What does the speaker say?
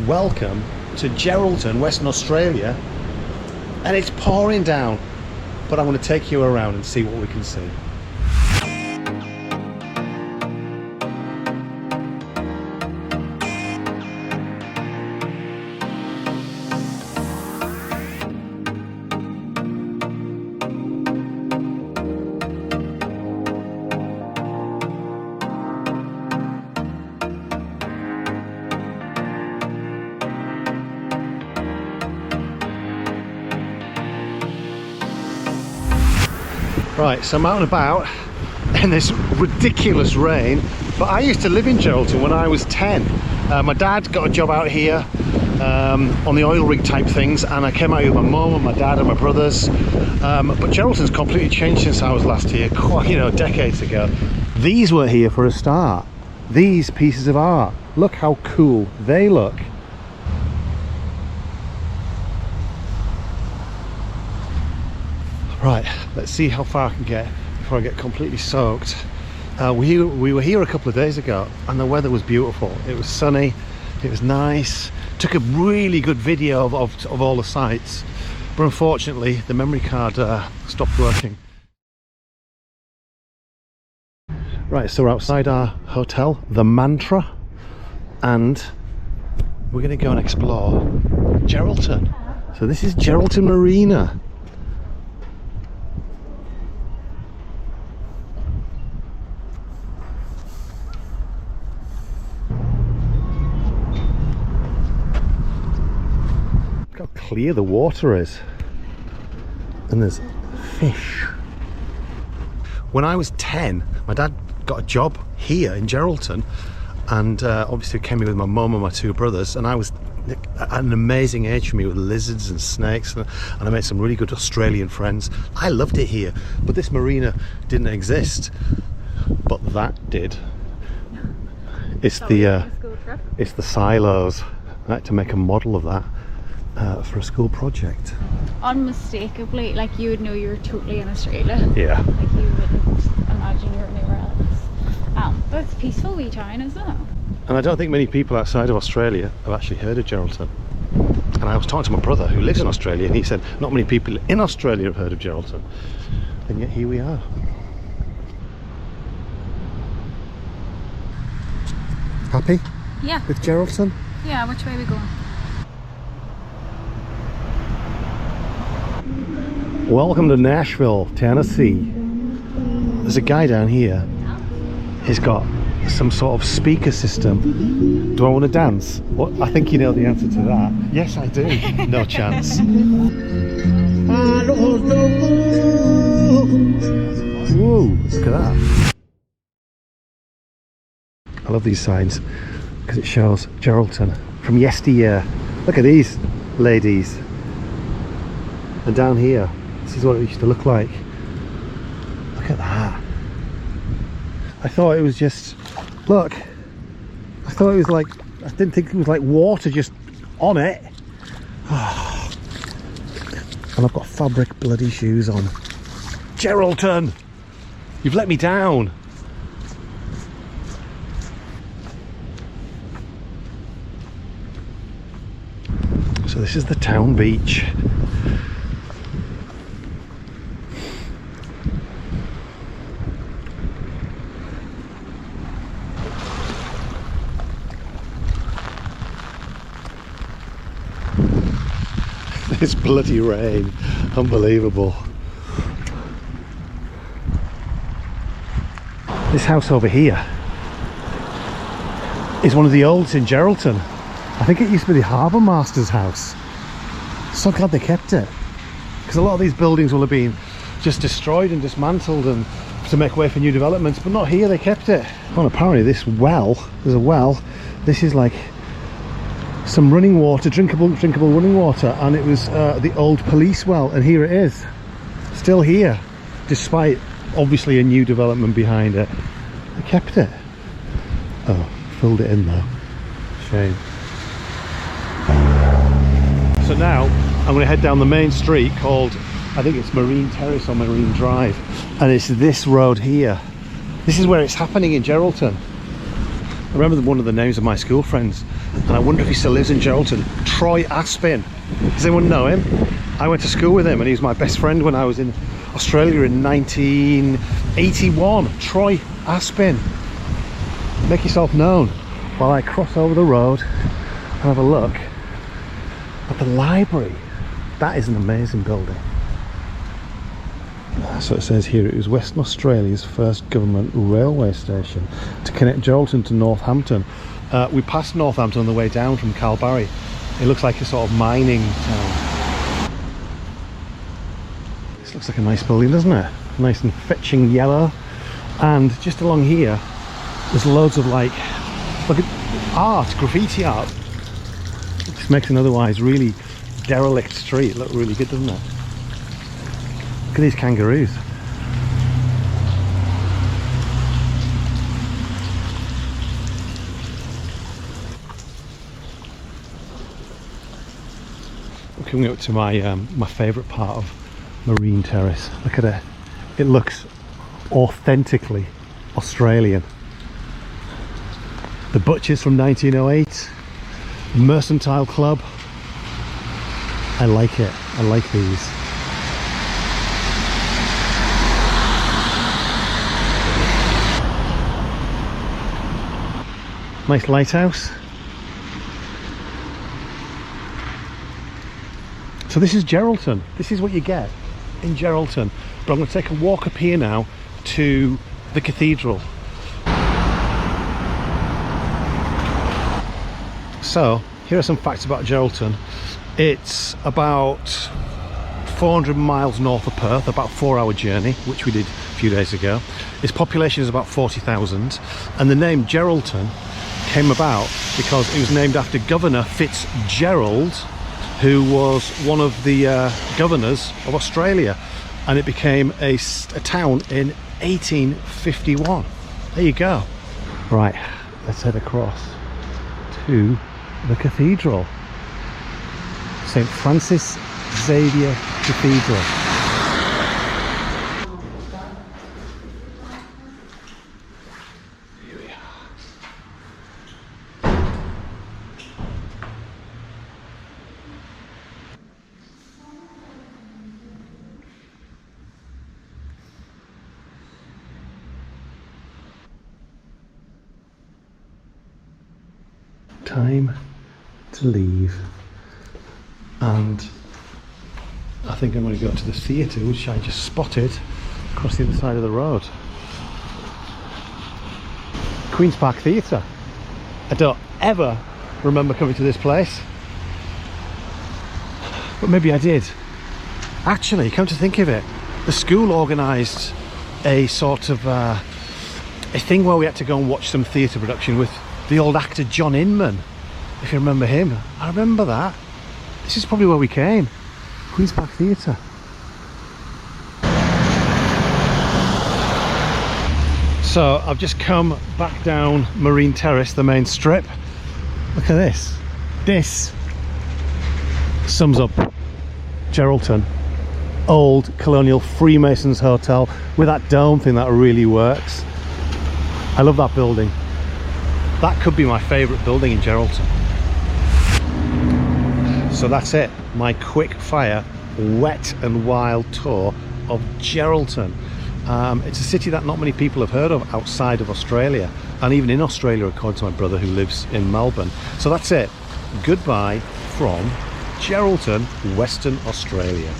Welcome to Geraldton, Western Australia, and it's pouring down, but I'm going to take you around and see what we can see. Right, so I'm out and about in this ridiculous rain, but I used to live in Geraldton when I was 10. My dad got a job out here on the oil rig type things, and I came out here with my mum and my dad and my brothers. But Geraldton's completely changed since I was last here, quite, decades ago. These were here for a start. These pieces of art. Look how cool they look. Right, let's see how far I can get before I get completely soaked. We were here a couple of days ago and the weather was beautiful. It was sunny, it was nice. Took a really good video of all the sights, but unfortunately the memory card stopped working. Right, so we're outside our hotel, the Mantra, and we're going to go and explore Geraldton. So this is Geraldton Marina. How clear the water is, and there's fish. When I was 10, my dad got a job here in Geraldton, and obviously came here with my mum and my two brothers, and I was at an amazing age for me with lizards and snakes, and I made some really good Australian friends. I loved it here, but this marina didn't exist, but that did. It's the silos. I had to make a model of that for a school project. Unmistakably, like you would know you were totally in Australia. Yeah. Like you wouldn't imagine you were anywhere else. But it's a peaceful wee town, isn't it? And I don't think many people outside of Australia have actually heard of Geraldton. And I was talking to my brother who lives in Australia, and he said not many people in Australia have heard of Geraldton. And yet here we are. Happy? Yeah. With Geraldton? Yeah, which way are we going? Welcome to Nashville, Tennessee. There's a guy down here. He's got some sort of speaker system. Do I want to dance? What? I think you know the answer to that. Yes, I do. No chance. Whoa, look at that. I love these signs because it shows Geraldton from yesteryear. Look at these ladies. And down here, this is what it used to look like. Look at that. I thought it was just, look, I thought it was like, I didn't think it was like water just on it. Oh. And I've got fabric bloody shoes on. Geraldton, you've let me down. So this is the town beach. This bloody rain, unbelievable. This house over here is one of the olds in Geraldton. I think it used to be the harbour master's house. So glad they kept it, because a lot of these buildings will have been just destroyed and dismantled and to make way for new developments, but not here. They kept it. Well, apparently this well, there's a well, this is like some running water, drinkable running water, and it was the old police well, and here it is, still here, despite obviously a new development behind it. They kept it. Oh, filled it in though. Shame. So now I'm going to head down the main street called, I think it's Marine Terrace or Marine Drive, and it's this road here. This is where it's happening in Geraldton. I remember one of the names of my school friends and I wonder if he still lives in Geraldton. Troy Aspin. Does anyone know him? I went to school with him and he was my best friend when I was in Australia in 1981. Troy Aspin. Make yourself known while I cross over the road and have a look at the library. That is an amazing building. So it says here, it was Western Australia's first government railway station to connect Geraldton to Northampton. We passed Northampton on the way down from Calbarry. It looks like a sort of mining town. This looks like a nice building, doesn't it? Nice and fetching yellow. And just along here, there's loads of like, look at art, graffiti art. This makes an otherwise really derelict street look really good, doesn't it? Look at these kangaroos. We're coming up to my my favourite part of Marine Terrace. Look at it. It looks authentically Australian. The Butchers from 1908. Mercantile Club. I like it. I like these. Nice lighthouse. So this is Geraldton. This is what you get in Geraldton. But I'm going to take a walk up here now to the cathedral. So here are some facts about Geraldton. It's about 400 miles north of Perth, about a 4-hour journey, which we did a few days ago. Its population is about 40,000, and the name Geraldton came about because it was named after Governor Fitzgerald, who was one of the governors of Australia, and it became a town in 1851. There you go. Right, let's head across to the cathedral. St. Francis Xavier Cathedral. Here we are. Time to leave, and I think I'm going to go to the theatre, which I just spotted across the other side of the road. Queen's Park Theatre. I don't ever remember coming to this place, but maybe I did. Actually, come to think of it, the school organised a sort of a thing where we had to go and watch some theatre production with the old actor John Inman, if you remember him. I remember that. This is probably where we came. Queen's Park Theatre. So I've just come back down Marine Terrace, the main strip. Look at this. This sums up Geraldton. Old colonial Freemasons hotel with that dome thing that really works. I love that building. That could be my favourite building in Geraldton. So that's it, my quick fire, wet and wild tour of Geraldton. It's a city that not many people have heard of outside of Australia, and even in Australia, according to my brother who lives in Melbourne. So that's it. Goodbye from Geraldton, Western Australia.